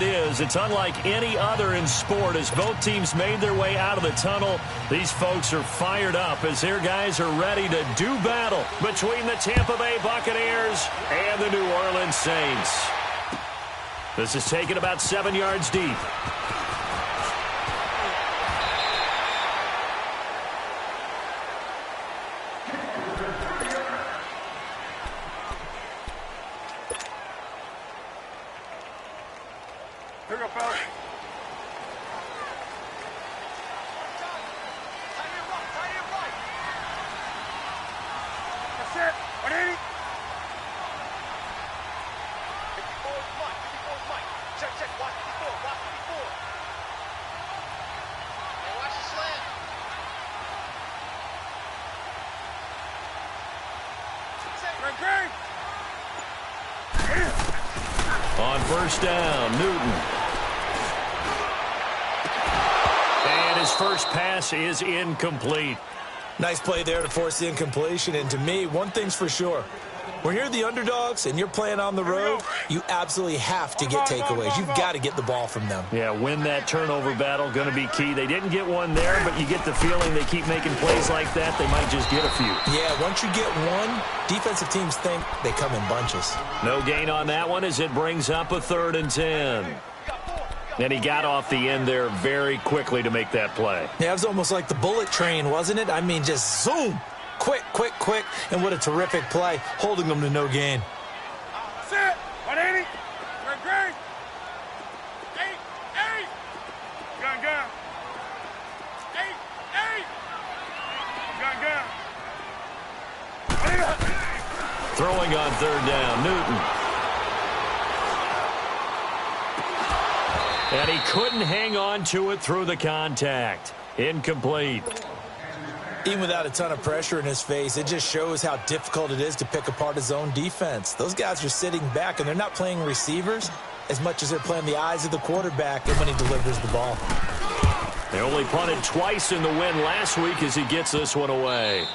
it is. It's unlike any other in sport as both teams made their way out of the tunnel. These folks are fired up as their guys are ready to do battle between the Tampa Bay Buccaneers and the New Orleans Saints. This is taken about 7 yards deep. On first down, Newton. And his first pass is incomplete. Nice play there to force the incompletion. And to me, one thing's for sure. When you're the underdogs and you're playing on the road, you absolutely have to get takeaways. You've got to get the ball from them. Yeah, win that turnover battle, going to be key. They didn't get one there, but you get the feeling they keep making plays like that, they might just get a few. Yeah, once you get one, defensive teams think they come in bunches. No gain on that one as it brings up a 3rd and 10. And he got off the end there very quickly to make that play. Yeah, it was almost like the bullet train, wasn't it? I mean, just zoom. Quick, quick, quick. And what a terrific play, holding them to no gain. That's it. 180. You're great. 8. Gun. 8. Gun. Throwing on 3rd down, Newton. And he couldn't hang on to it through the contact. Incomplete. Even without a ton of pressure in his face, it just shows how difficult it is to pick apart his own defense. Those guys are sitting back, and they're not playing receivers as much as they're playing the eyes of the quarterback and when he delivers the ball. They only punted twice in the win last week as he gets this one away.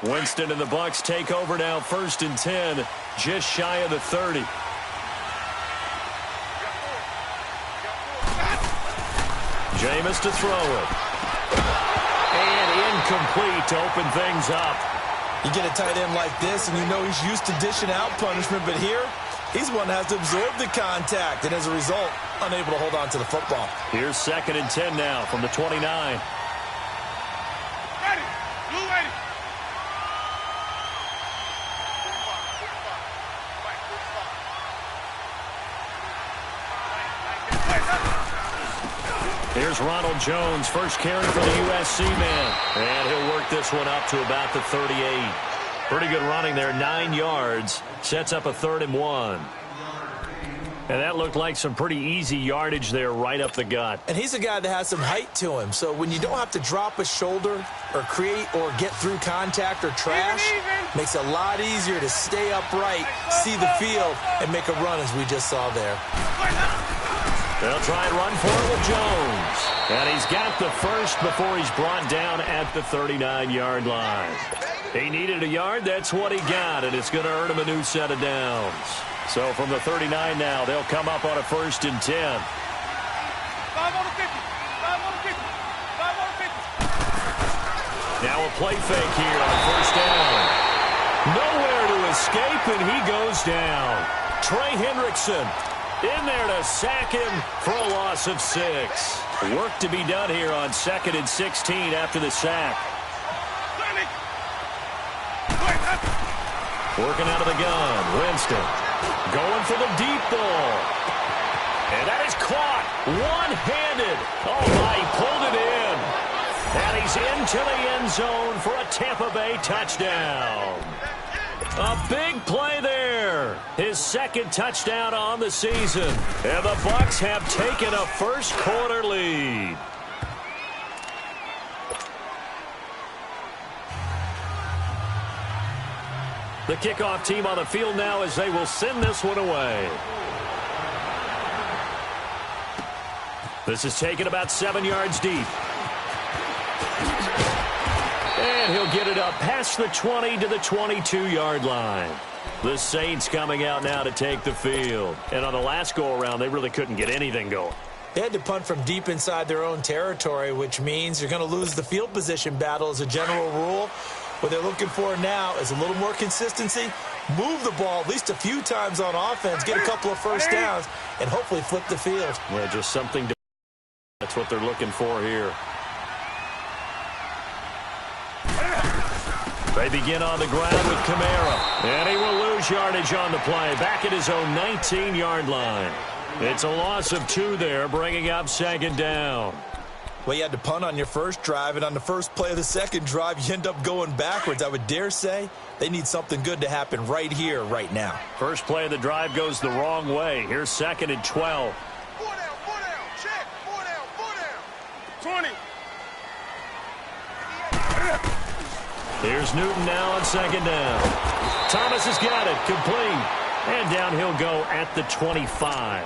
Winston and the Bucs take over now, 1st and 10, just shy of the 30. Jameis to throw it. And incomplete to open things up. You get a tight end like this, and you know he's used to dishing out punishment, but here, he's one that has to absorb the contact, and as a result, unable to hold on to the football. Here's 2nd and 10 now from the 29. Ready. Blue ready. Here's Ronald Jones, first carry for the USC man. And he'll work this one up to about the 38. Pretty good running there, 9 yards. Sets up a 3rd and 1. And that looked like some pretty easy yardage there right up the gut. And he's a guy that has some height to him. So when you don't have to drop a shoulder or create or get through contact or trash, makes it a lot easier to stay upright, see the field, and make a run as we just saw there. They'll try and run for it with Jones. And he's got the first before he's brought down at the 39-yard line. He needed a yard. That's what he got, and it's going to earn him a new set of downs. So from the 39 now, they'll come up on a 1st and 10. 5 on the 50. 5 on the 50. 5 on the 50. Now a play fake here on 1st down. Nowhere to escape, and he goes down. Trey Hendrickson in there to sack him for a loss of 6. Work to be done here on 2nd and 16 after the sack. Working out of the gun, Winston going for the deep ball. And that is caught one-handed. Oh, my, he pulled it in. And he's into the end zone for a Tampa Bay touchdown. A big play there. His 2nd touchdown on the season. And the Bucs have taken a first-quarter lead. The kickoff team on the field now as they will send this one away. This is taken about 7 yards deep. And he'll get it up past the 20 to the 22-yard line. The Saints coming out now to take the field. And on the last go-around, they really couldn't get anything going. They had to punt from deep inside their own territory, which means you're going to lose the field position battle as a general rule. What they're looking for now is a little more consistency, move the ball at least a few times on offense, get a couple of first downs, and hopefully flip the field. Yeah, just something to... That's what they're looking for here. They begin on the ground with Kamara. And he will lose yardage on the play, back at his own 19-yard line. It's a loss of 2 there, bringing up second down. Well, you had to punt on your first drive, and on the first play of the second drive, you end up going backwards. I would dare say they need something good to happen right here, right now. First play of the drive goes the wrong way. Here's 2nd and 12. 4 down, check, 4 down, 20. Here's Newton now on second down. Thomas has got it, complete. And down he'll go at the 25.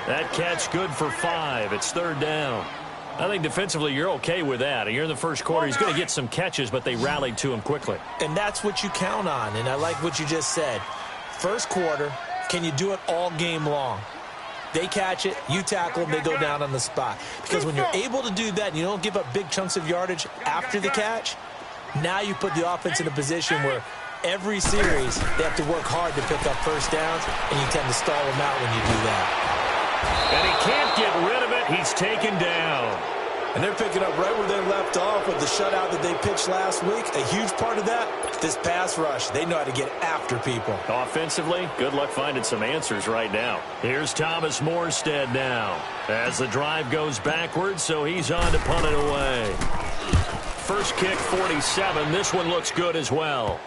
That catch good for 5. It's 3rd down. I think defensively you're okay with that. You're in the first quarter. He's going to get some catches, but they rallied to him quickly. And that's what you count on, and I like what you just said. First quarter, can you do it all game long? They catch it, you tackle them, they go down on the spot. Because when you're able to do that and you don't give up big chunks of yardage after the catch, now you put the offense in a position where every series they have to work hard to pick up first downs, and you tend to stall them out when you do that. And he can't get rid of it. He's taken down. And they're picking up right where they left off with the shutout that they pitched last week. A huge part of that, this pass rush. They know how to get after people. Offensively, good luck finding some answers right now. Here's Thomas Morstead now. As the drive goes backwards, so he's on to punt it away. First kick, 47. This one looks good as well.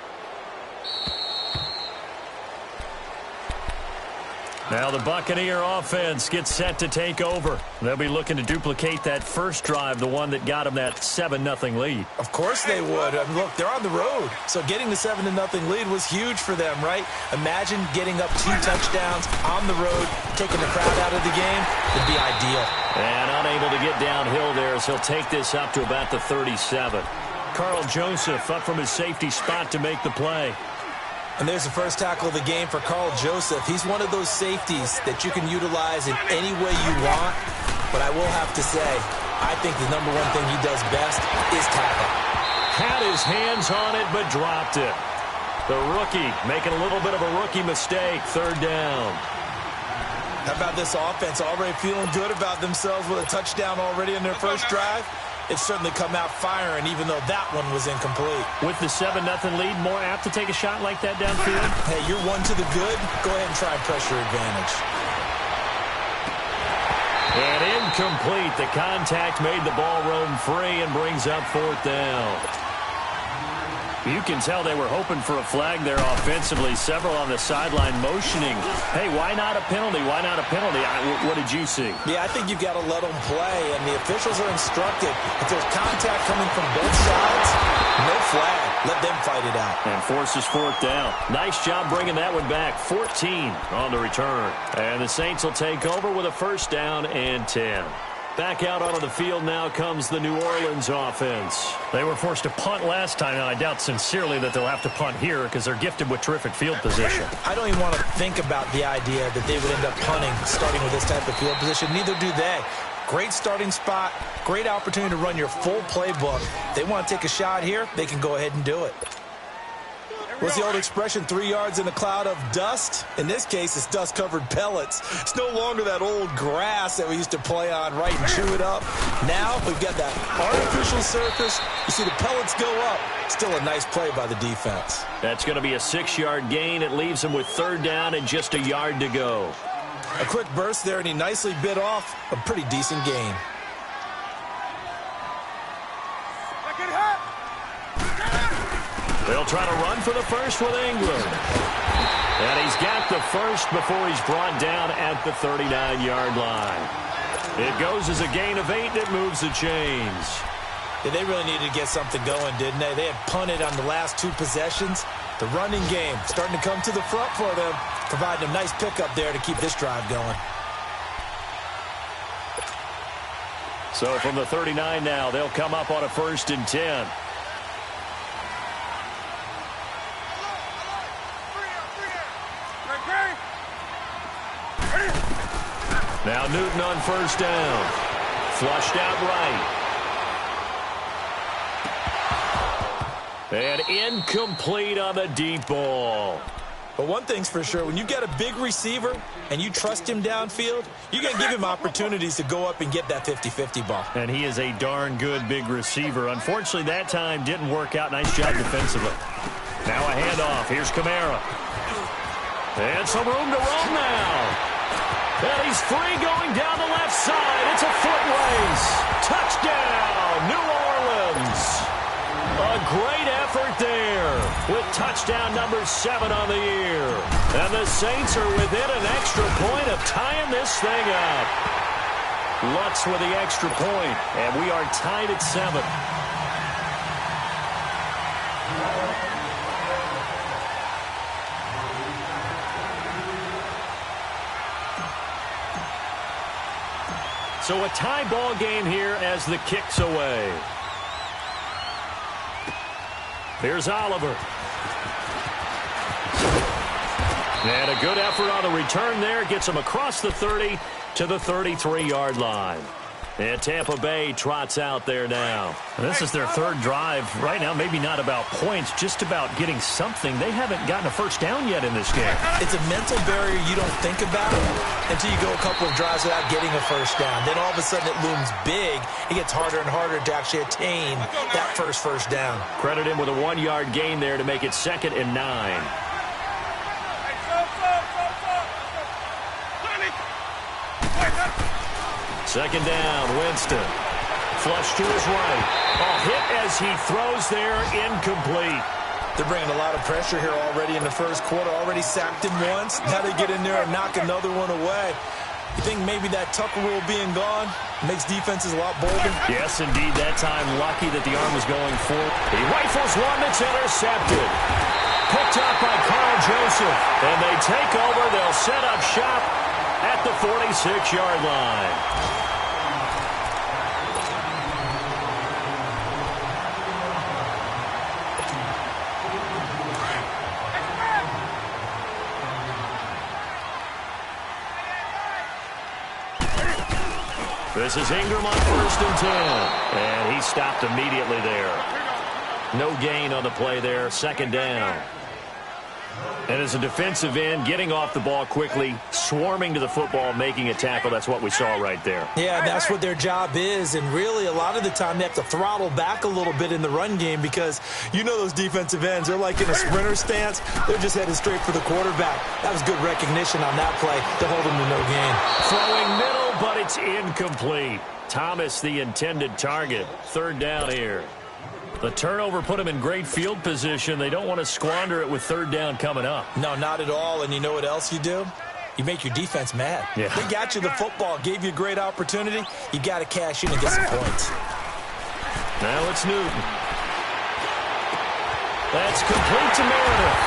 Now the Buccaneer offense gets set to take over. They'll be looking to duplicate that first drive, the one that got them that 7-0 lead. Of course they would. I mean, look, they're on the road. So getting the 7-0 lead was huge for them, right? Imagine getting up 2 touchdowns on the road, taking the crowd out of the game. Would be ideal. And unable to get downhill there as he'll take this up to about the 37. Carl Joseph up from his safety spot to make the play. And there's the first tackle of the game for Carl Joseph. He's one of those safeties that you can utilize in any way you want. But I will have to say, I think the number one thing he does best is tackle. Had his hands on it, but dropped it. The rookie making a little bit of a rookie mistake. 3rd down. How about this offense already feeling good about themselves with a touchdown already in their first drive? It's certainly come out firing, even though that one was incomplete. With the 7-0 lead, more apt to take a shot like that downfield? Hey, you're one to the good. Go ahead and try pressure advantage. And incomplete. The contact made the ball roam free and brings up 4th down. You can tell they were hoping for a flag there offensively. Several on the sideline motioning. Hey, why not a penalty? Why not a penalty? What did you see? Yeah, I think you've got to let them play, and the officials are instructed. If there's contact coming from both sides, no flag. Let them fight it out. And forces 4th down. Nice job bringing that one back. 14 on the return. And the Saints will take over with a 1st down and 10. Back out onto the field now comes the New Orleans offense. They were forced to punt last time, and I doubt sincerely that they'll have to punt here because they're gifted with terrific field position. I don't even want to think about the idea that they would end up punting starting with this type of field position. Neither do they. Great starting spot, great opportunity to run your full playbook. They want to take a shot here, they can go ahead and do it. What's the old expression, 3 yards in a cloud of dust? In this case, it's dust-covered pellets. It's no longer that old grass that we used to play on, right, and chew it up. Now we've got that artificial surface. You see the pellets go up. Still a nice play by the defense. That's going to be a 6-yard gain. It leaves them with 3rd down and just a yard to go. A quick burst there, and he nicely bit off a pretty decent gain. They'll try to run for the first with Ingram. And he's got the first before he's brought down at the 39-yard line. It goes as a gain of 8 that moves the chains. Yeah, they really needed to get something going, didn't they? They had punted on the last 2 possessions. The running game starting to come to the front for them, providing a nice pickup there to keep this drive going. So from the 39 now, they'll come up on a 1st and 10. Now Newton on 1st down. Flushed out right. And incomplete on the deep ball. But one thing's for sure, when you get a big receiver and you trust him downfield, you're going to give him opportunities to go up and get that 50-50 ball. And he is a darn good big receiver. Unfortunately, that time didn't work out. Nice job defensively. Now a handoff. Here's Kamara. And some room to roam now. And he's free going down the left side. It's a foot race. Touchdown, New Orleans. A great effort there with touchdown number 7 on the year. And the Saints are within an extra point of tying this thing up. Lutz with the extra point, and we are tied at 7. So a tie ball game here as the kick's away. Here's Oliver. And a good effort on the return there. Gets him across the 30 to the 33-yard line. And Tampa Bay trots out there now. And this is their 3rd drive. Right now, maybe not about points, just about getting something. They haven't gotten a 1st down yet in this game. It's a mental barrier you don't think about until you go a couple of drives without getting a 1st down. Then all of a sudden it looms big. It gets harder and harder to actually attain that first down. Credit him with a 1-yard gain there to make it 2nd and 9. Second down, Winston. Flush to his right. A hit as he throws there, incomplete. They're bringing a lot of pressure here already in the first quarter. Already sacked him once. Now they get in there and knock another one away. You think maybe that Tucker rule being gone makes defenses a lot bolder? Yes, indeed. That time, lucky that the arm was going forward. He rifles one that's intercepted. Picked up by Carl Joseph. And they take over. They'll set up shop at the 46-yard line. This is Ingram on 1st and 10. And he stopped immediately there. No gain on the play there. 2nd down. And as a defensive end, getting off the ball quickly, swarming to the football, making a tackle, that's what we saw right there. Yeah, that's what their job is. And really, a lot of the time, they have to throttle back a little bit in the run game because you know those defensive ends, they're like in a sprinter stance. They're just headed straight for the quarterback. That was good recognition on that play to hold them to no gain. Throwing middle, but it's incomplete. Thomas, the intended target. 3rd down here. The turnover put him in great field position. They don't want to squander it with 3rd down coming up. No, not at all. And you know what else you do? You make your defense mad. Yeah. They got you the football, gave you a great opportunity. You got to cash in and get some points. Now it's Newton. That's complete to Meredith.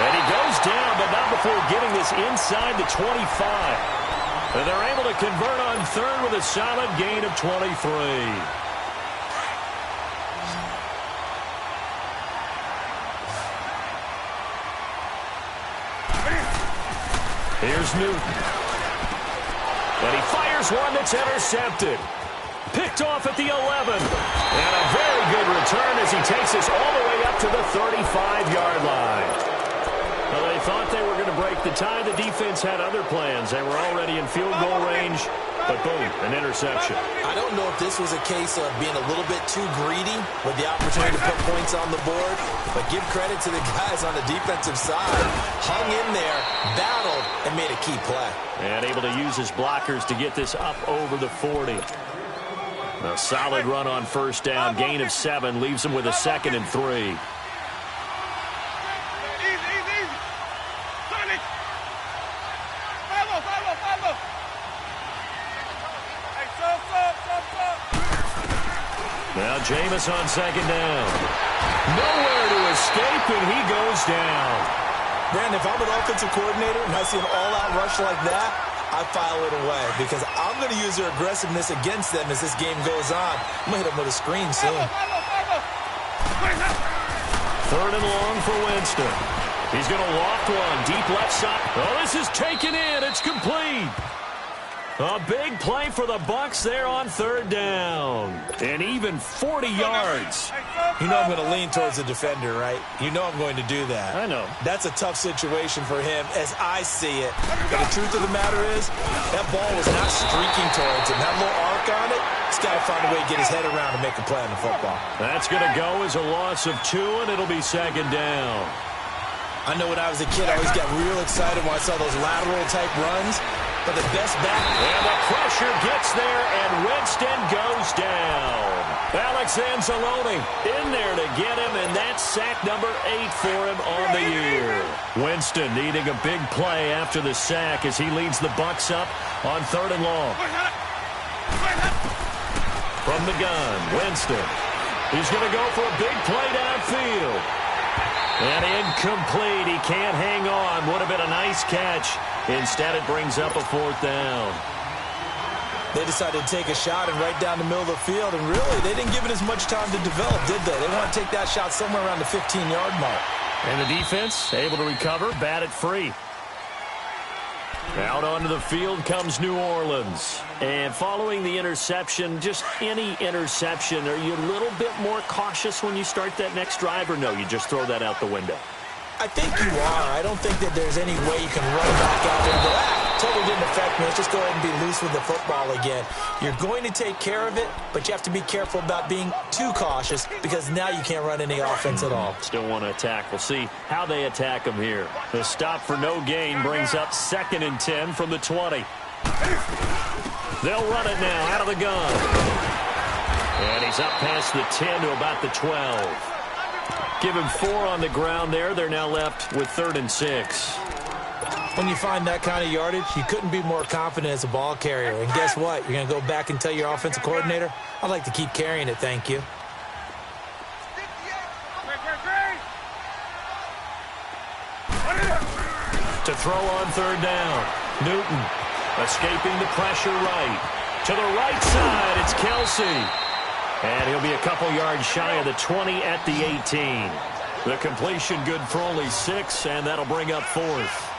And he goes down, but not before getting this inside the 25. And they're able to convert on 3rd with a solid gain of 23. Here's Newton. And he fires one that's intercepted. Picked off at the 11. And a very good return as he takes us all the way up to the 35-yard line. Well, they thought they were going to break the tie. The defense had other plans. They were already in field goal range. But boom, an interception. I don't know if this was a case of being a little bit too greedy with the opportunity to put points on the board, but give credit to the guys on the defensive side. Hung in there, battled, and made a key play. And able to use his blockers to get this up over the 40. A solid run on 1st down, gain of 7, leaves him with a 2nd and 3. Now Jameis on 2nd down. Nowhere to escape, and he goes down. Brandon, if I'm an offensive coordinator and I see an all-out rush like that, I file it away because I'm going to use their aggressiveness against them as this game goes on. I'm going to hit them with a screen soon. 3rd and long for Winston. He's going to loft one. Deep left side. Oh, this is taken in. It's complete. A big play for the Bucs there on 3rd down. And even 40 yards. You know I'm going to lean towards the defender, right? You know I'm going to do that. I know. That's a tough situation for him as I see it. But the truth of the matter is, that ball was not streaking towards him. That little arc on it, he's got to find a way to get his head around and make a play on the football. That's going to go as a loss of 2, and it'll be 2nd down. I know when I was a kid, I always got real excited when I saw those lateral-type runs. But the best back. And the pressure gets there, and Winston goes down. Alex Anzalone in there to get him, and that's sack number 8 for him on the year. Winston needing a big play after the sack as he leads the Bucs up on 3rd and long. From the gun, Winston. He's going to go for a big play downfield. And incomplete. He can't hang on. Would have been a nice catch. Instead, it brings up a 4th down. They decided to take a shot and right down the middle of the field, and really, they didn't give it as much time to develop, did they? They want to take that shot somewhere around the 15-yard mark. And the defense able to recover, bat it free. Out onto the field comes New Orleans. And following the interception, just any interception, are you a little bit more cautious when you start that next drive, or no, you just throw that out the window? I think you are. I don't think that there's any way you can run back out there and go, totally didn't affect me. Let's just go ahead and be loose with the football again. You're going to take care of it, but you have to be careful about being too cautious because now you can't run any offense at all. Still want to attack. We'll see how they attack him here. The stop for no gain brings up 2nd and 10 from the 20. They'll run it now out of the gun. And he's up past the 10 to about the 12. Give him 4 on the ground there. They're now left with 3rd and 6. When you find that kind of yardage, you couldn't be more confident as a ball carrier. And guess what? You're going to go back and tell your offensive coordinator, I'd like to keep carrying it, thank you. To throw on 3rd down. Newton escaping the pressure right. To the right side, it's Kelsey. And he'll be a couple yards shy of the 20 at the 18. The completion good for only 6, and that'll bring up 4th.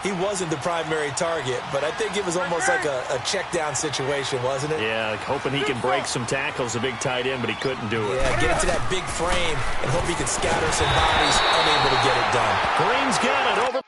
He wasn't the primary target, but I think it was almost like a check-down situation, wasn't it? Yeah, hoping he can break some tackles, a big tight end, but he couldn't do it. Yeah, get into that big frame and hope he can scatter some bodies, unable to get it done. Green's got it over.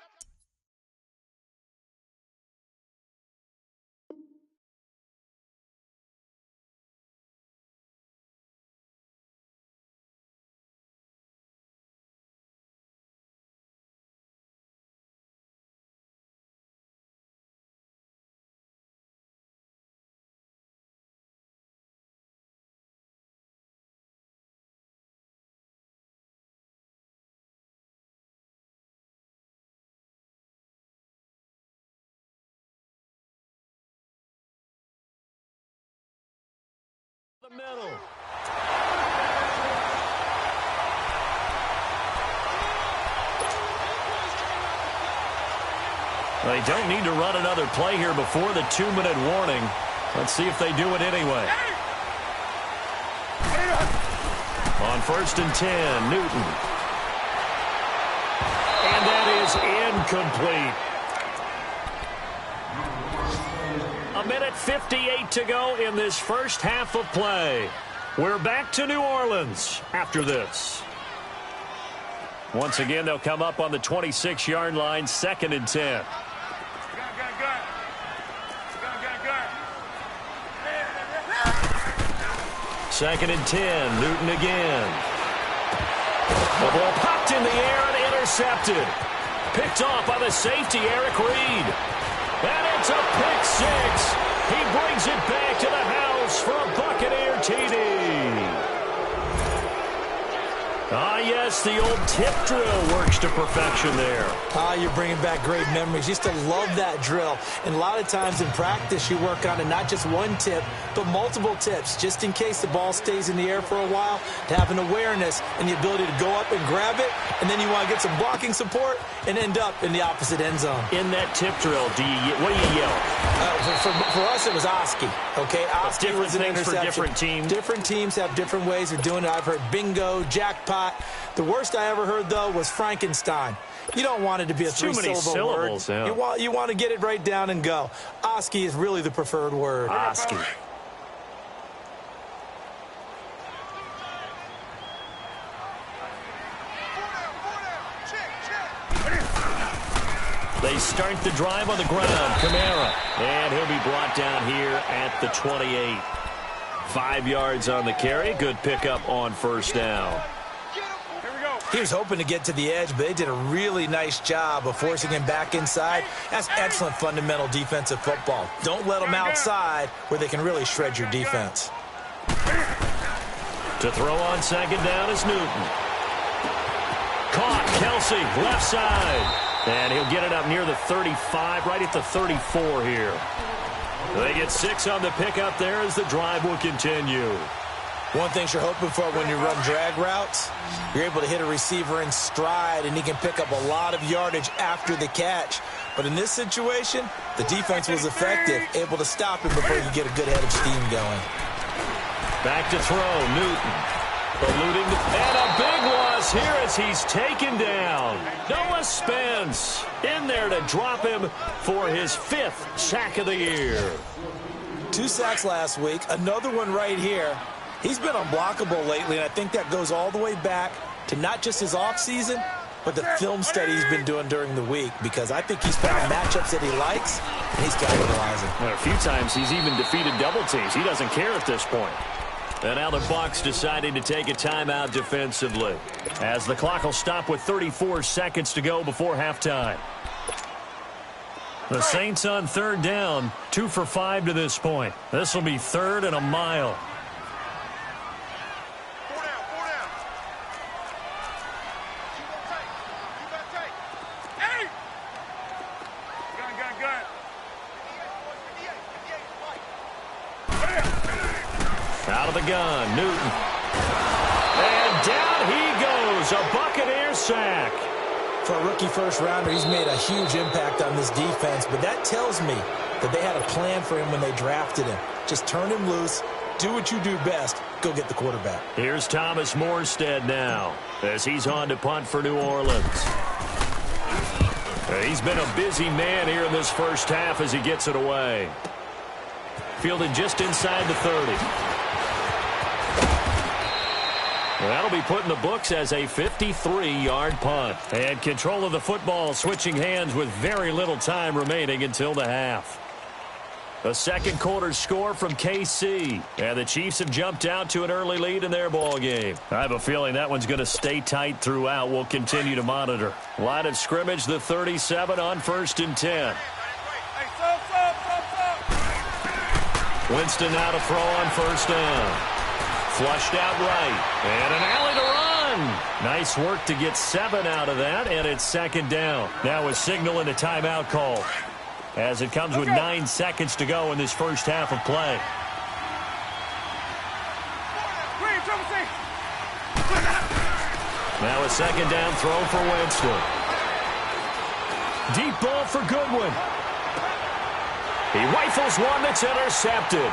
The middle. They don't need to run another play here before the 2-minute warning. Let's see if they do it anyway. On 1st and 10, Newton. And that is incomplete. A minute 58 to go in this first half of play. We're back to New Orleans after this. Once again, they'll come up on the 26-yard line, 2nd and 10. 2nd and 10, Newton again. The ball popped in the air and intercepted. Picked off by the safety, Eric Reed. And it's a pick 6. He brings it back to the house for a Buccaneer TD. Ah, yes, Yes, the old tip drill works to perfection there. You're bringing back great memories. Used to love that drill. And a lot of times in practice, you work on it, not just one tip, but multiple tips, just in case the ball stays in the air for a while, to have an awareness and the ability to go up and grab it, and then you want to get some blocking support and end up in the opposite end zone. In that tip drill, what do you yell? For us, it was Oski. Okay, Oski was an interception. For different teams. Different teams have different ways of doing it. I've heard bingo, jackpot. The worst I ever heard, though, was Frankenstein. You don't want it to be a three-syllable word. Yeah. You want to get it right down and go. Oski is really the preferred word. Oski. They start the drive on the ground. Kamara. And he'll be brought down here at the 28. 5 yards on the carry. Good pickup on first down. He was hoping to get to the edge, but they did a really nice job of forcing him back inside. That's excellent fundamental defensive football. Don't let them outside where they can really shred your defense. To throw on second down is Newton. Caught. Kelsey, left side. And he'll get it up near the 35, right at the 34 here. They get 6 on the pickup there as the drive will continue. One thing you're hoping for when you run drag routes, you're able to hit a receiver in stride, and he can pick up a lot of yardage after the catch. But in this situation, the defense was effective, able to stop him before you get a good head of steam going. Back to throw, Newton. Eluding, and a big loss here as he's taken down. Noah Spence in there to drop him for his 5th sack of the year. 2 sacks last week, another one right here. He's been unblockable lately, and I think that goes all the way back to not just his offseason, but the film study he's been doing during the week, because I think he's found matchups that he likes, and he's capitalizing. Well, a few times he's even defeated double teams. He doesn't care at this point. And now the Bucs deciding to take a timeout defensively, as the clock will stop with 34 seconds to go before halftime. The Saints on third down, 2 for 5 to this point. This will be 3rd and a mile. Out of the gun, Newton. And down he goes, a Buccaneer sack. For a rookie first-rounder, he's made a huge impact on this defense, but that tells me that they had a plan for him when they drafted him. Just turn him loose, do what you do best, go get the quarterback. Here's Thomas Morstead now, as he's on to punt for New Orleans. He's been a busy man here in this first half as he gets it away. Fielded just inside the 30. That'll be put in the books as a 53-yard punt. And control of the football switching hands with very little time remaining until the half. A second quarter score from KC. And the Chiefs have jumped out to an early lead in their ball game. I have a feeling that one's going to stay tight throughout. We'll continue to monitor. Line of scrimmage, the 37 on 1st and 10. Winston now to throw on first down. Flushed out right. And an alley to run. Nice work to get 7 out of that, and it's 2nd down. Now a signal and a timeout call, as it comes with 9 seconds to go in this first half of play. Now a 2nd down throw for Winston. Deep ball for Goodwin. He rifles one that's intercepted.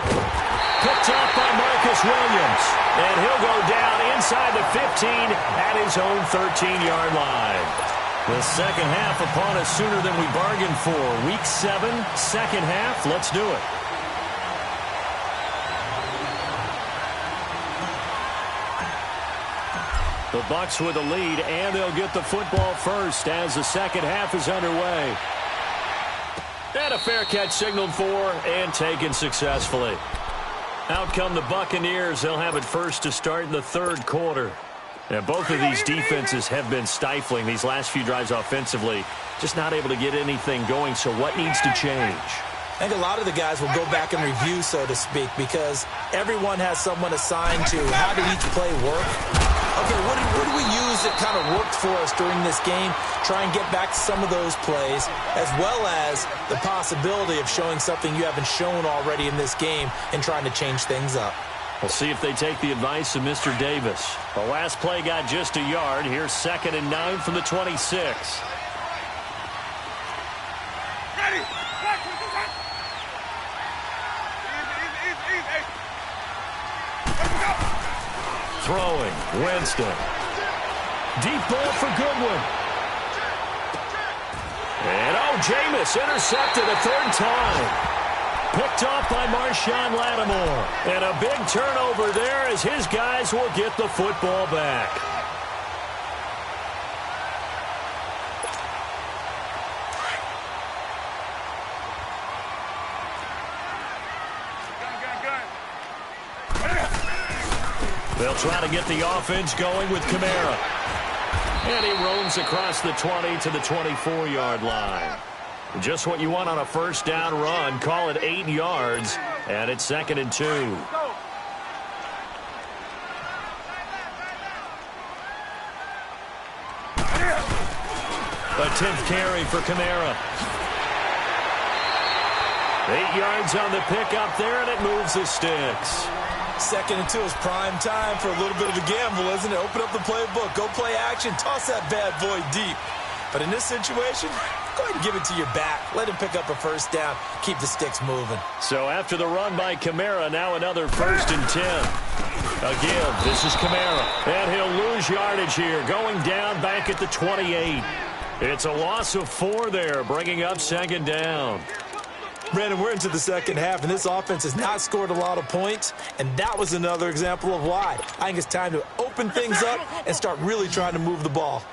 Picked off by Marcus Williams. And he'll go down inside the 15 at his own 13-yard line. The second half upon us sooner than we bargained for. Week 7, second half. Let's do it. The Bucs with a lead, and they'll get the football first as the second half is underway. And a fair catch signaled for and taken successfully. Out come the Buccaneers. They'll have it first to start in the 3rd quarter. And both of these defenses have been stifling these last few drives offensively. Just not able to get anything going, so what needs to change? I think a lot of the guys will go back and review, so to speak, because everyone has someone assigned to how did each play work okay, what do we use that kind of worked for us during this game? Try and get back to some of those plays, as well as the possibility of showing something you haven't shown already in this game and trying to change things up. We'll see if they take the advice of Mr. Davis. The last play got just a yard. Here's 2nd and 9 from the 26. Ready. Easy. Throwing, Winston. Deep ball for Goodwin. And Jameis intercepted a 3rd time. Picked off by Marshawn Lattimore. And a big turnover there as his guys will get the football back. They'll try to get the offense going with Kamara. And he roams across the 20 to the 24-yard line. Just what you want on a 1st down run. Call it 8 yards. And it's 2nd and 2. A 10th carry for Kamara. 8 yards on the pickup there, and it moves the sticks. 2nd and 2 is prime time for a little bit of a gamble, isn't it? Open up the playbook, go play action, toss that bad boy deep. But in this situation, go ahead and give it to your back. Let him pick up a 1st down. Keep the sticks moving. So after the run by Kamara, now another 1st and 10. Again, this is Kamara. And he'll lose yardage here, going down back at the 28. It's a loss of 4 there, bringing up 2nd down. Brandon, we're into the 2nd half, and this offense has not scored a lot of points, and that was another example of why. I think it's time to open things up and start really trying to move the ball.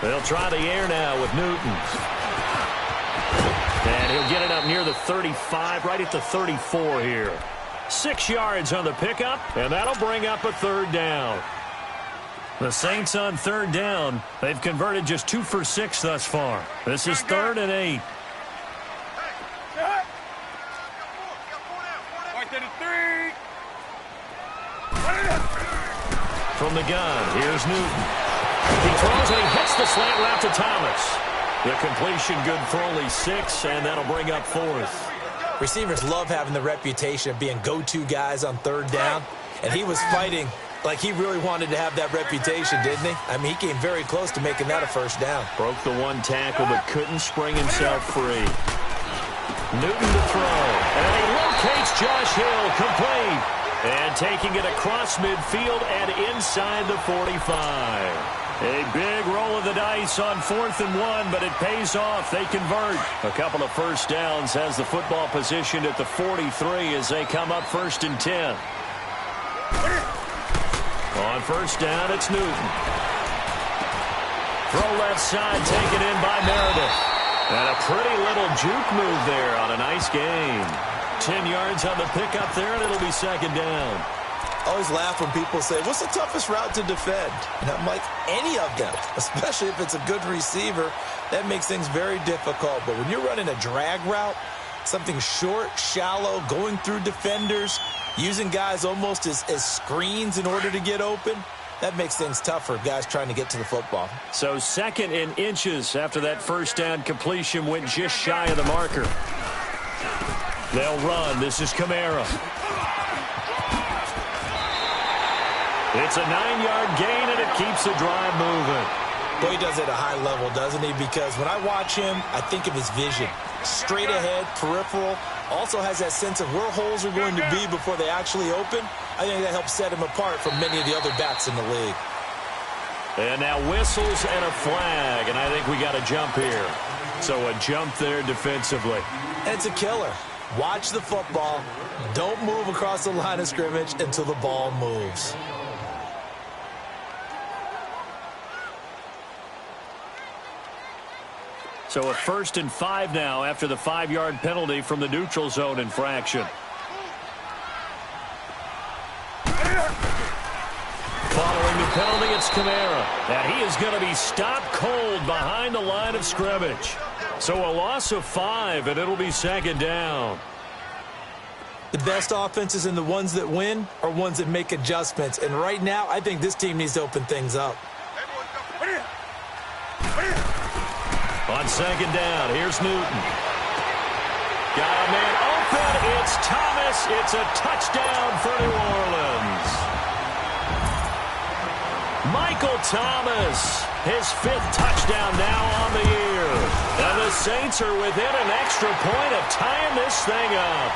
They'll try the air now with Newton. And he'll get it up near the 35, right at the 34 here. 6 yards on the pickup, and that'll bring up a 3rd down. The Saints on 3rd down. They've converted just 2 for 6 thus far. This is 3rd and 8. From the gun, here's Newton. He throws and he hits the slant route to Thomas. The completion good for only 6, and that'll bring up 4th. Receivers love having the reputation of being go-to guys on 3rd down, and he was fighting like he really wanted to have that reputation, didn't he? I mean, he came very close to making that a 1st down. Broke the 1 tackle, but couldn't spring himself free. Newton to throw, and he locates Josh Hill, complete. And taking it across midfield and inside the 45. A big roll of the dice on 4th and 1, but it pays off. They convert. A couple of 1st downs has the football positioned at the 43 as they come up 1st and 10. On 1st down, it's Newton. Throw left side, taken in by Meredith. And a pretty little juke move there on a nice game. 10 yards on the pickup there, and it'll be 2nd down. I always laugh when people say, what's the toughest route to defend? And I'm like, any of them, especially if it's a good receiver. That makes things very difficult. But when you're running a drag route, something short, shallow, going through defenders, using guys almost as screens in order to get open, that makes things tough for guys trying to get to the football. So 2nd in inches after that 1st down completion went just shy of the marker. They'll run. This is Kamara. It's a 9-yard gain, and it keeps the drive moving. Boy, he does it at a high level, doesn't he? Because when I watch him, I think of his vision. Straight ahead, peripheral. Also has that sense of where holes are going to be before they actually open. I think that helps set him apart from many of the other backs in the league. And now whistles and a flag, and I think we got a jump here. So a jump there defensively. And it's a killer. Watch the football. Don't move across the line of scrimmage until the ball moves. So a 1st and 5 now after the 5-yard penalty from the neutral zone infraction. Following the penalty, it's Kamara. And he is going to be stopped cold behind the line of scrimmage. So a loss of 5, and it'll be second down. The best offenses and the ones that win are ones that make adjustments. And right now, I think this team needs to open things up. On second down, here's Newton. Got a man open. It's Thomas. It's a touchdown for New Orleans. Michael Thomas, his 5th touchdown now on the year. And the Saints are within an extra point of tying this thing up.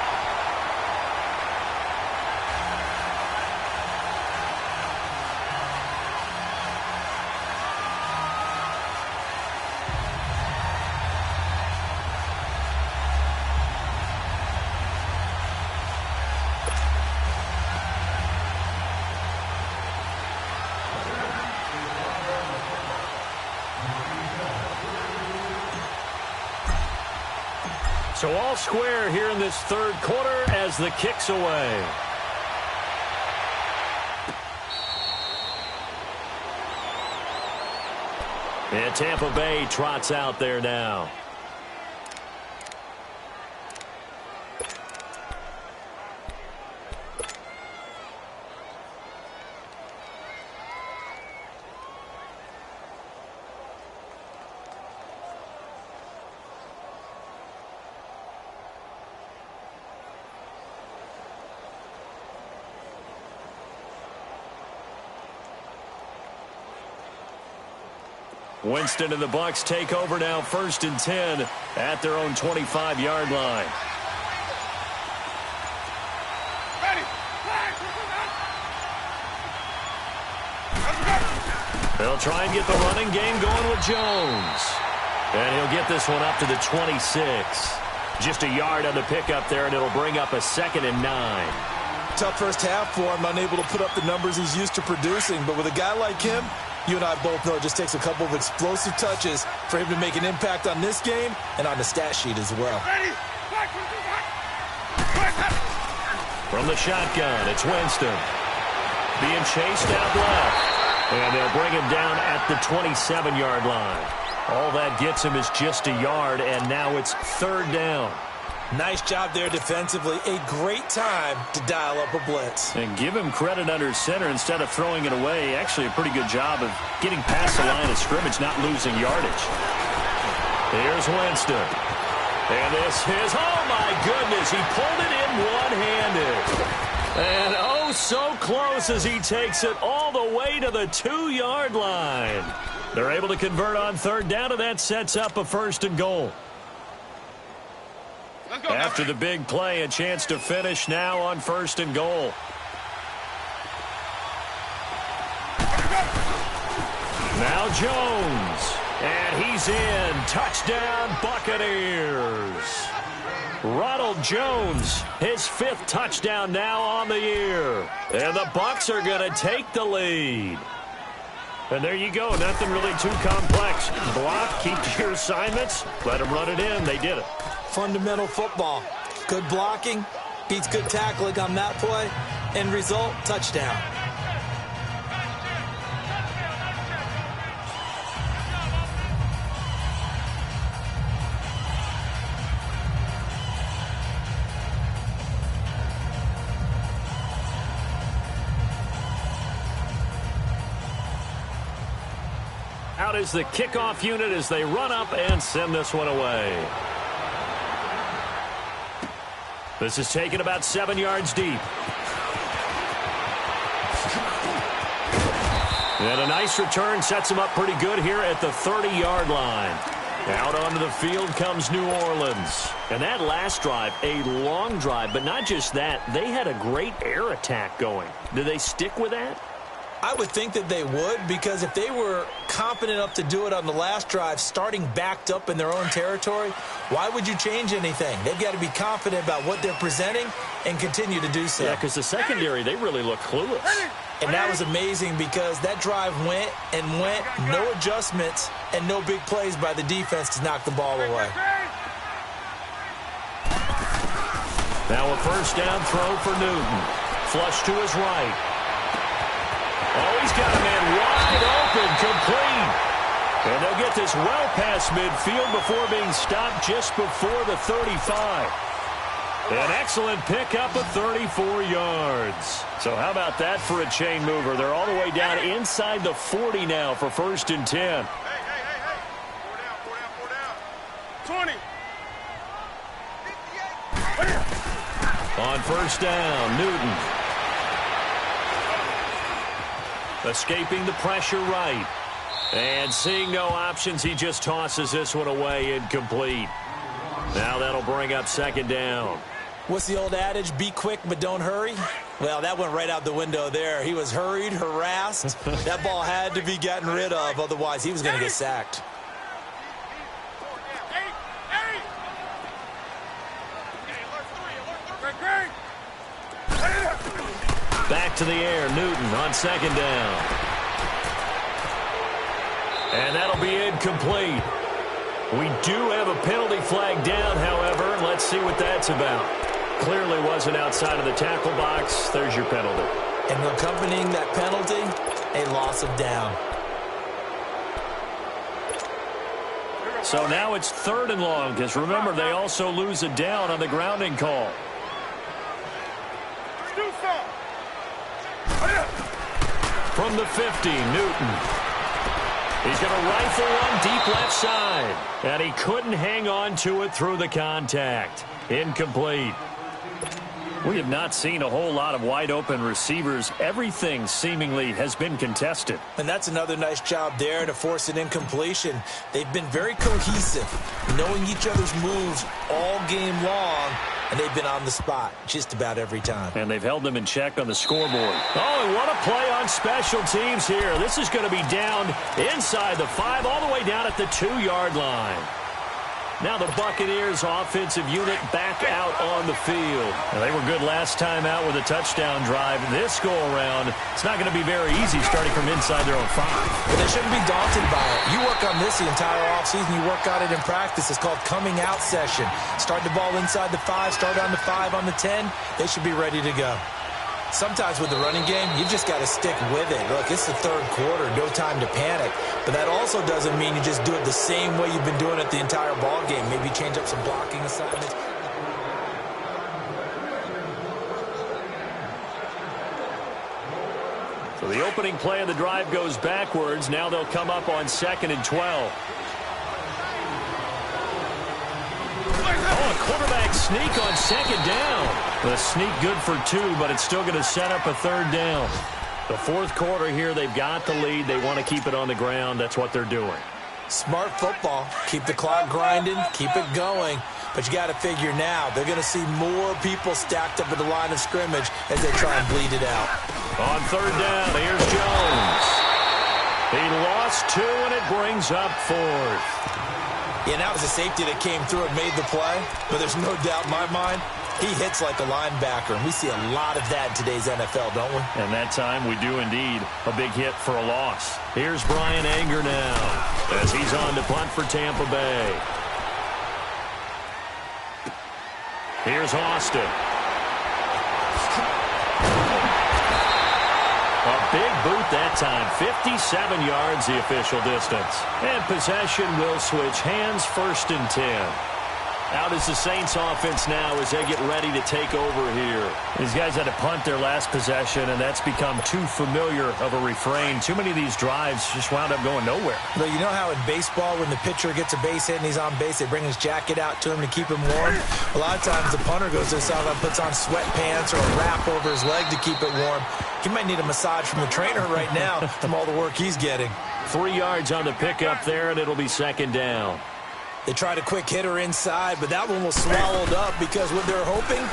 So all square here in this third quarter as the kick's away. And Tampa Bay trots out there now. Winston and the Bucs take over now, 1st and 10 at their own 25-yard line. They'll try and get the running game going with Jones. And he'll get this one up to the 26. Just a yard on the pickup there, and it'll bring up a 2nd and 9. Tough first half for him, unable to put up the numbers he's used to producing. But with a guy like him, you and I both know it just takes a couple of explosive touches for him to make an impact on this game and on the stat sheet as well. From the shotgun, it's Winston. Being chased out left. And they'll bring him down at the 27-yard line. All that gets him is just a yard, and now it's 3rd down. Nice job there defensively. A great time to dial up a blitz. And give him credit under center instead of throwing it away. Actually a pretty good job of getting past the line of scrimmage, not losing yardage. Here's Winston. And this is, oh my goodness, he pulled it in one-handed. And oh, so close as he takes it all the way to the 2-yard line. They're able to convert on 3rd down, and that sets up a 1st and goal. After the big play, a chance to finish now on 1st and goal. Now Jones. And he's in. Touchdown, Buccaneers. Ronald Jones, his 5th touchdown now on the year. And the Bucs are going to take the lead. And there you go. Nothing really too complex. Block, keep to your assignments, let them run it in. They did it. Fundamental football. Good blocking beats good tackling on that play. End result, touchdown. Out is the kickoff unit as they run up and send this one away. This is taken about 7 yards deep. And a nice return sets them up pretty good here at the 30-yard line. Out onto the field comes New Orleans. And that last drive, a long drive, but not just that. They had a great air attack going. Do they stick with that? I would think that they would, because if they were confident enough to do it on the last drive, starting backed up in their own territory, why would you change anything? They've got to be confident about what they're presenting and continue to do so. Yeah, because the secondary, they really look clueless. And that was amazing because that drive went and went, no adjustments and no big plays by the defense to knock the ball away. Now a 1st down throw for Newton. Flush to his right. Oh, he's got a man wide open, complete. And they'll get this well past midfield before being stopped just before the 35. An excellent pickup of 34 yards. So how about that for a chain mover? They're all the way down inside the 40 now for 1st and 10. Hey. 4 down. 20. On 1st down, Newton. Escaping the pressure right. And seeing no options, he just tosses this one away incomplete. Now that'll bring up 2nd down. What's the old adage? Be quick, but don't hurry? Well, that went right out the window there. He was hurried, harassed. That ball had to be gotten rid of, otherwise he was going to get sacked. Back to the air, Newton on 2nd down. And that'll be incomplete. We do have a penalty flag down, however. Let's see what that's about. Clearly wasn't outside of the tackle box. There's your penalty. And accompanying that penalty, a loss of down. So now it's 3rd and long, because remember, they also lose a down on the grounding call. From the 50, Newton. He's going to rifle one deep left side. And he couldn't hang on to it through the contact. Incomplete. We have not seen a whole lot of wide-open receivers. Everything seemingly has been contested. And that's another nice job there to force an incompletion. They've been very cohesive, knowing each other's moves all game long, and they've been on the spot just about every time. And they've held them in check on the scoreboard. Oh, and what a play on special teams here. This is going to be down inside the 5, all the way down at the 2-yard line. Now the Buccaneers offensive unit back out on the field. Now, they were good last time out with a touchdown drive. This go-around, it's not going to be very easy starting from inside their own 5. But they shouldn't be daunted by it. You work on this the entire offseason. You work on it in practice. It's called coming out session. Start the ball inside the 5, start on the 5, on the 10. They should be ready to go. Sometimes with the running game, you've just got to stick with it. Look, it's the 3rd quarter, no time to panic. But that also doesn't mean you just do it the same way you've been doing it the entire ball game. Maybe change up some blocking assignments. So the opening play of the drive goes backwards. Now they'll come up on 2nd and 12. Oh, a quarterback sneak on 2nd down. The sneak good for 2, but it's still going to set up a 3rd down. The 4th quarter here, they've got the lead. They want to keep it on the ground. That's what they're doing. Smart football. Keep the clock grinding. Keep it going. But you got to figure now, they're going to see more people stacked up at the line of scrimmage as they try and bleed it out. On 3rd down, here's Jones. He lost 2, and it brings up 4th. Yeah, that was a safety that came through and made the play. But there's no doubt in my mind, he hits like a linebacker. And we see a lot of that in today's NFL, don't we? And that time we do indeed. A big hit for a loss. Here's Brian Anger now as he's on to punt for Tampa Bay. Here's Austin. A big boot that time. 57 yards the official distance. And possession will switch hands, 1st and 10. Out is the Saints offense now as they get ready to take over here. These guys had to punt their last possession, and that's become too familiar of a refrain. Too many of these drives just wound up going nowhere. But you know how in baseball, when the pitcher gets a base hit and he's on base, they bring his jacket out to him to keep him warm? A lot of times the punter goes to the sideline, puts on sweatpants or a wrap over his leg to keep it warm. He might need a massage from the trainer right now from all the work he's getting. 3 yards on the pickup there, and it'll be 2nd down. They tried a quick hitter inside, but that one was swallowed up because what they're hoping,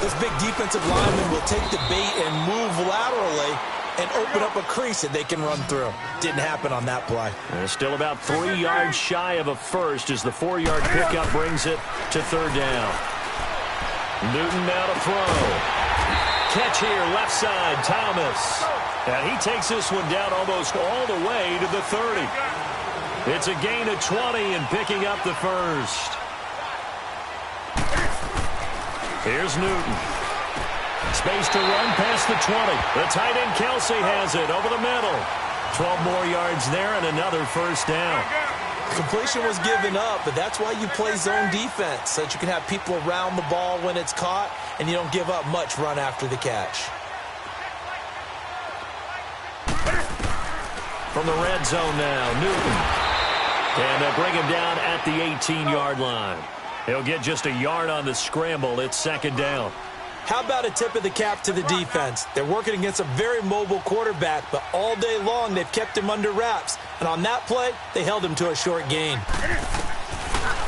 this big defensive lineman will take the bait and move laterally and open up a crease that they can run through. Didn't happen on that play. And still about 3 yards shy of a first as the 4-yard pickup brings it to 3rd down. Newton now to throw. Catch here, left side, Thomas. And he takes this one down almost all the way to the 30. It's a gain of 20 and picking up the first. Here's Newton. Space to run past the 20. The tight end Kelsey has it over the middle. 12 more yards there and another first down. Completion was given up, but that's why you play zone defense, so that you can have people around the ball when it's caught, and you don't give up much run after the catch. From the red zone now, Newton. And they'll bring him down at the 18-yard line. He'll get just a yard on the scramble. It's second down. How about a tip of the cap to the defense? They're working against a very mobile quarterback, but all day long they've kept him under wraps. And on that play, they held him to a short gain.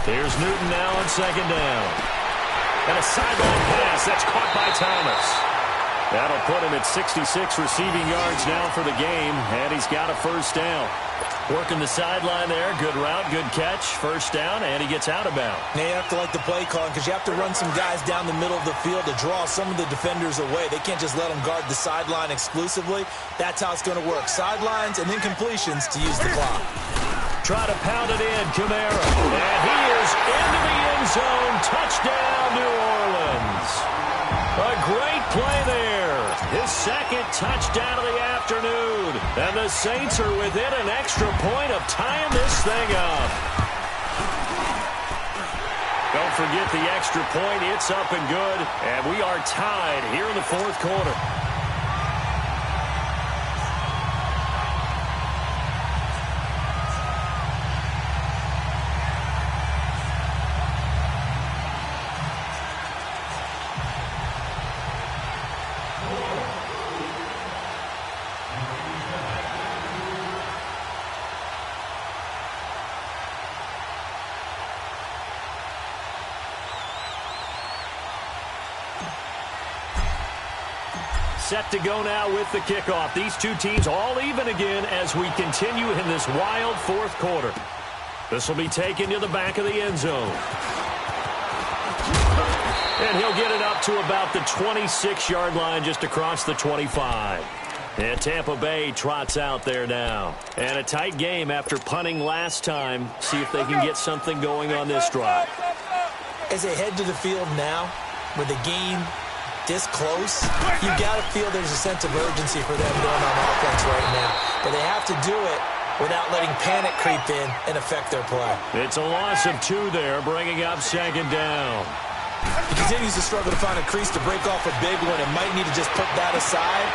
Here's Newton now on second down. And a sideline pass. That's caught by Thomas. That'll put him at 66 receiving yards now for the game, and he's got a first down. Working the sideline there. Good route, good catch. First down, and he gets out of bounds. Now you have to like the play calling because you have to run some guys down the middle of the field to draw some of the defenders away. They can't just let them guard the sideline exclusively. That's how it's going to work. Sidelines and then completions to use the clock. Try to pound it in, Kamara. And he is into the end zone. Touchdown, New Orleans. A great play there. His second touchdown of the afternoon. And the Saints are within an extra point of tying this thing up. Don't forget the extra point. It's up and good. And we are tied here in the fourth quarter. Set to go now with the kickoff. These two teams all even again as we continue in this wild fourth quarter. This will be taken to the back of the end zone. And he'll get it up to about the 26-yard line just across the 25. And Tampa Bay trots out there now. And a tight game after punting last time. See if they can get something going on this drive. As they head to the field now, with the game this close, you got to feel there's a sense of urgency for them going on offense right now. But they have to do it without letting panic creep in and affect their play. It's a loss of 2 there, bringing up second down. He continues to struggle to find a crease to break off a big one and might need to just put that aside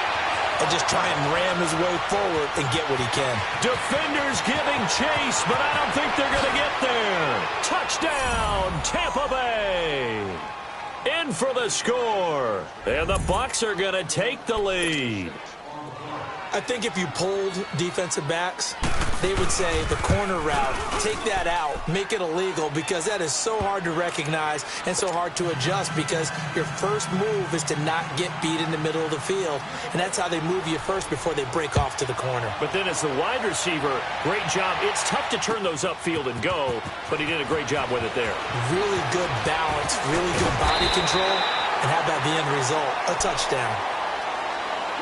and just try and ram his way forward and get what he can. Defenders giving chase, but I don't think they're going to get there. Touchdown, Tampa Bay. In for the score. And the Bucs are going to take the lead. I think if you polled defensive backs, they would say the corner route, take that out, make it illegal, because that is so hard to recognize and so hard to adjust because your first move is to not get beat in the middle of the field. And that's how they move you first before they break off to the corner. But then as the wide receiver, great job. It's tough to turn those upfield and go, but he did a great job with it there. Really good balance, really good body control. And how about the end result? A touchdown.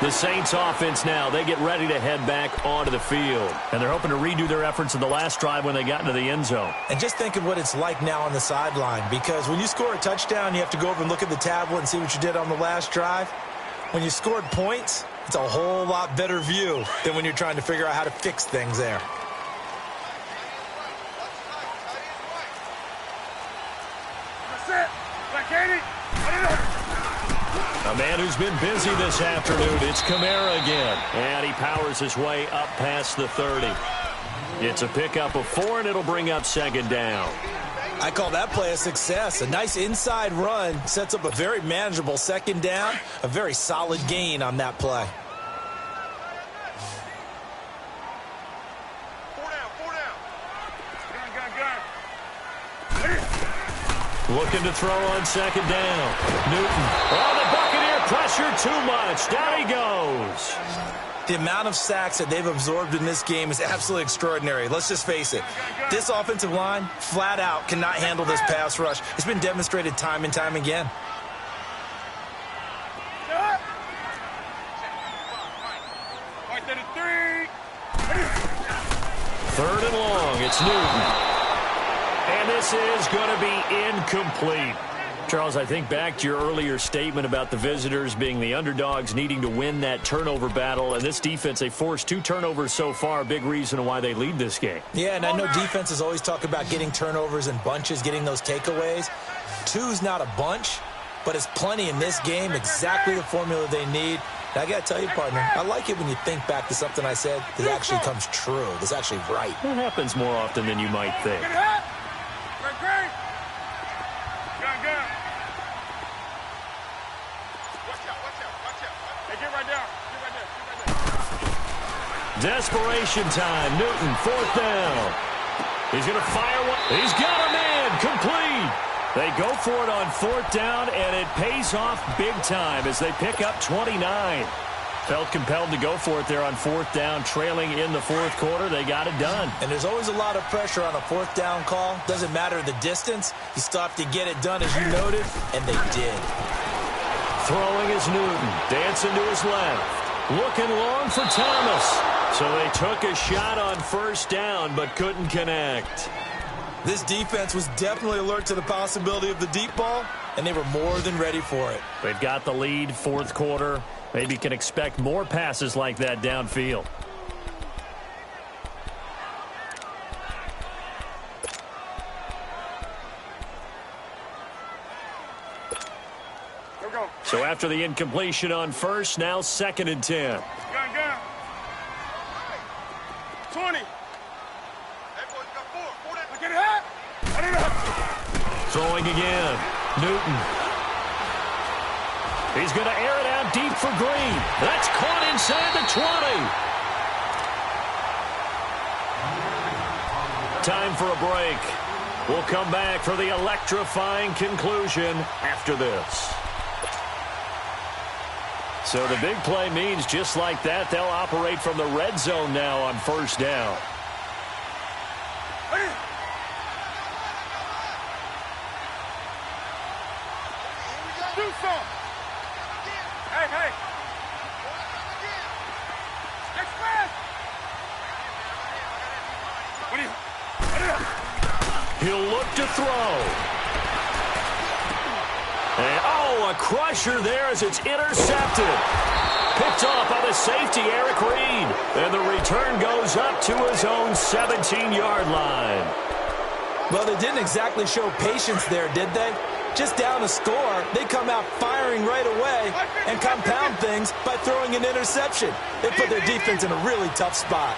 The Saints offense now, they get ready to head back onto the field. And they're hoping to redo their efforts in the last drive when they got into the end zone. And just think of what it's like now on the sideline, because when you score a touchdown, you have to go over and look at the tablet and see what you did on the last drive. When you scored points, it's a whole lot better view than when you're trying to figure out how to fix things there. A man who's been busy this afternoon, it's Kamara again. And he powers his way up past the 30. It's a pickup of 4, and it'll bring up second down. I call that play a success. A nice inside run sets up a very manageable second down, a very solid gain on that play. Looking to throw on second down. Newton. Oh, the Buccaneer pressure too much. Down he goes. The amount of sacks that they've absorbed in this game is absolutely extraordinary. Let's just face it. This offensive line, flat out, cannot handle this pass rush. It's been demonstrated time and time again. Third and long. It's Newton. And this is going to be incomplete. Charles, I think back to your earlier statement about the visitors being the underdogs, needing to win that turnover battle. And this defense, they forced 2 turnovers so far, a big reason why they lead this game. Yeah, and I know defenses always talk about getting turnovers in bunches, getting those takeaways. 2's not a bunch, but it's plenty in this game, exactly the formula they need. And I got to tell you, partner, I like it when you think back to something I said that actually comes true. That's actually right. It happens more often than you might think. Desperation time. Newton, 4th down. He's going to fire one. He's got a man. Complete. They go for it on 4th down, and it pays off big time as they pick up 29. Felt compelled to go for it there on 4th down, trailing in the 4th quarter. They got it done. And there's always a lot of pressure on a 4th down call. Doesn't matter the distance. You still have to get it done, as you noted, and they did. Throwing is Newton. Dancing to his left. Looking long for Thomas. So they took a shot on 1st down, but couldn't connect. This defense was definitely alert to the possibility of the deep ball, and they were more than ready for it. They've got the lead, 4th quarter. Maybe can expect more passes like that downfield. So after the incompletion on 1st, now 2nd and 10. Gun. 20. Get it hot. Throwing again. Newton. He's going to air it out deep for Green. That's caught inside the 20. Time for a break. We'll come back for the electrifying conclusion after this. So the big play means just like that, they'll operate from the red zone now on 1st down. Do something. Hey. Express. He'll look to throw. And, a crusher there as it's intercepted. Picked off by the safety, Eric Reed. And the return goes up to his own 17-yard line. Well, they didn't exactly show patience there, did they? Just down a score, they come out firing right away and compound things by throwing an interception. They put their defense in a really tough spot.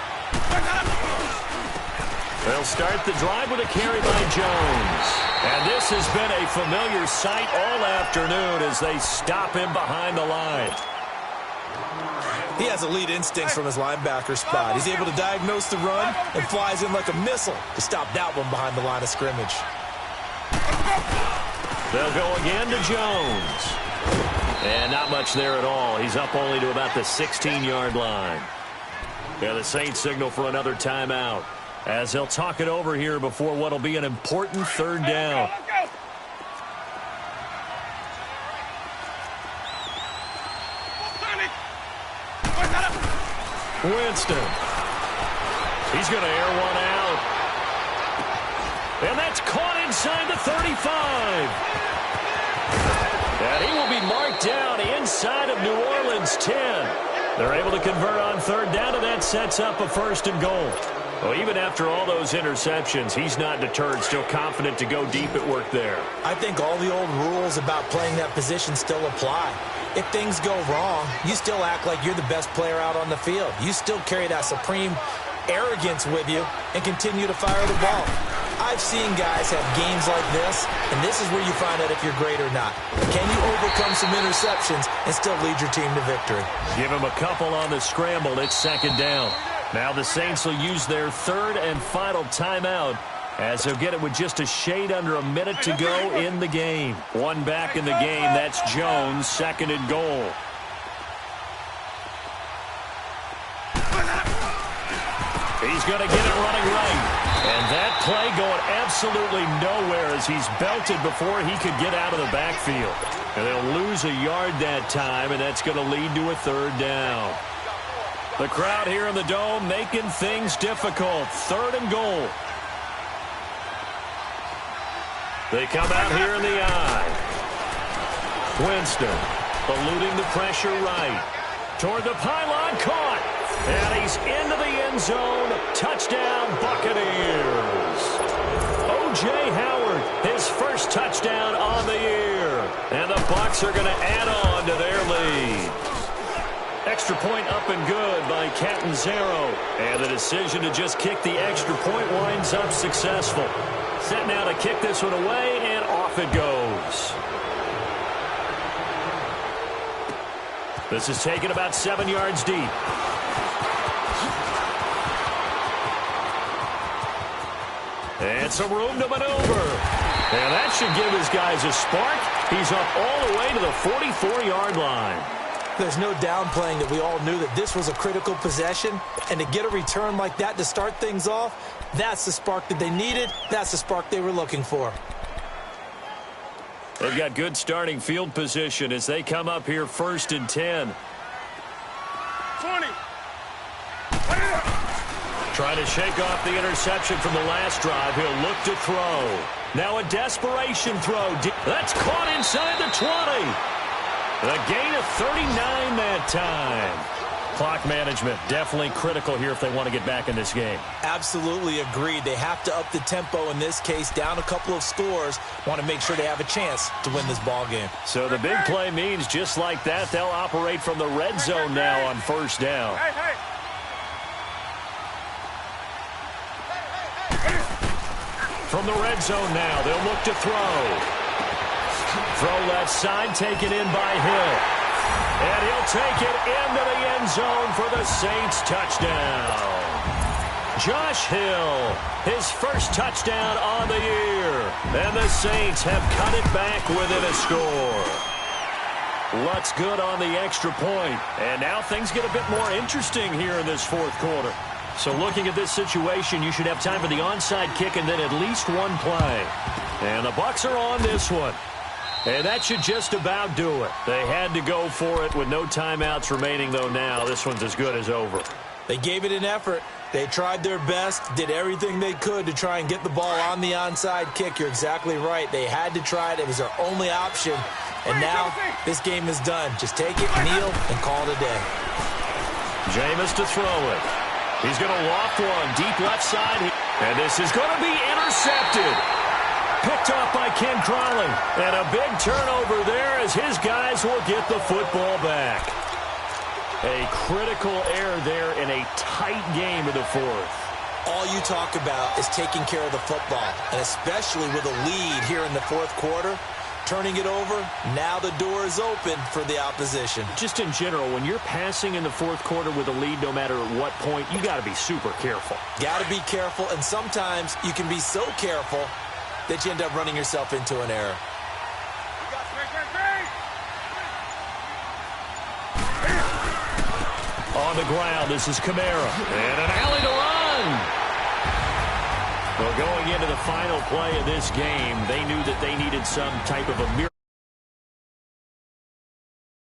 They'll start the drive with a carry by Jones. And this has been a familiar sight all afternoon as they stop him behind the line. He has elite instincts from his linebacker spot. He's able to diagnose the run and flies in like a missile to stop that one behind the line of scrimmage. They'll go again to Jones. And not much there at all. He's up only to about the 16-yard line. Yeah, the Saints signal for another timeout as they'll talk it over here before what will be an important 3rd down. Winston. He's going to air one out. And that's caught inside the 35. And he will be marked down inside of New Orleans 10. They're able to convert on 3rd down, and that sets up a 1st and goal. Well, even after all those interceptions, he's not deterred, still confident to go deep at work there. I think all the old rules about playing that position still apply. If things go wrong, you still act like you're the best player out on the field. You still carry that supreme arrogance with you and continue to fire the ball. I've seen guys have games like this, and this is where you find out if you're great or not. Can you overcome some interceptions and still lead your team to victory? Give him a couple on the scramble. It's 2nd down. Now the Saints will use their 3rd and final timeout as they'll get it with just a shade under a minute to go in the game. One back in the game. That's Jones, 2nd and goal. He's going to get it running right. And that play going absolutely nowhere as he's belted before he could get out of the backfield. And they'll lose a yard that time, and that's going to lead to a 3rd down. The crowd here in the Dome making things difficult. 3rd and goal. They come out here in the I. Winston, eluding the pressure right. Toward the pylon, caught. And he's into the end zone. Touchdown, Buccaneers. O.J. Howard, his first touchdown on the year. And the Bucs are going to add on to their lead. Extra point up and good by Catanzaro. And the decision to just kick the extra point winds up successful. Set now to kick this one away, and off it goes. This is taken about 7 yards deep. And some room to maneuver. And that should give his guys a spark. He's up all the way to the 44-yard line. There's no downplaying that we all knew that this was a critical possession. And to get a return like that to start things off, that's the spark that they needed. That's the spark they were looking for. They've got good starting field position as they come up here 1st and 10. 20. Trying to shake off the interception from the last drive. He'll look to throw. Now a desperation throw. That's caught inside the 20. The gain of 39 that time. Clock management definitely critical here if they want to get back in this game. Absolutely agreed. They have to up the tempo in this case, down a couple of scores. Want to make sure they have a chance to win this ball game. So the big play means just like that, they'll operate from the red zone now on 1st down. From the red zone now, they'll look to throw. Throw left side, taken in by Hill. And he'll take it into the end zone for the Saints touchdown. Josh Hill, his first touchdown on the year. And the Saints have cut it back within a score. Lutz good on the extra point. And now things get a bit more interesting here in this 4th quarter. So looking at this situation, you should have time for the onside kick and then at least one play. And the Bucs are on this one. And that should just about do it. They had to go for it with no timeouts remaining, though now this one's as good as over. They gave it an effort. They tried their best, did everything they could to try and get the ball on the onside kick. You're exactly right. They had to try it. It was their only option. And now this game is done. Just take it, kneel, and call it a day. Jameis to throw it. He's going to loft one deep left side. And this is going to be intercepted. Picked off by Ken Crawley. And a big turnover there as his guys will get the football back. A critical error there in a tight game in the 4th. All you talk about is taking care of the football, and especially with a lead here in the 4th quarter. Turning it over, now the door is open for the opposition. Just in general, when you're passing in the 4th quarter with a lead, no matter at what point, you got to be super careful. Got to be careful, and sometimes you can be so careful that you end up running yourself into an error. On the ground, this is Kamara. And an alley to run. Well, going into the final play of this game, they knew that they needed some type of a miracle.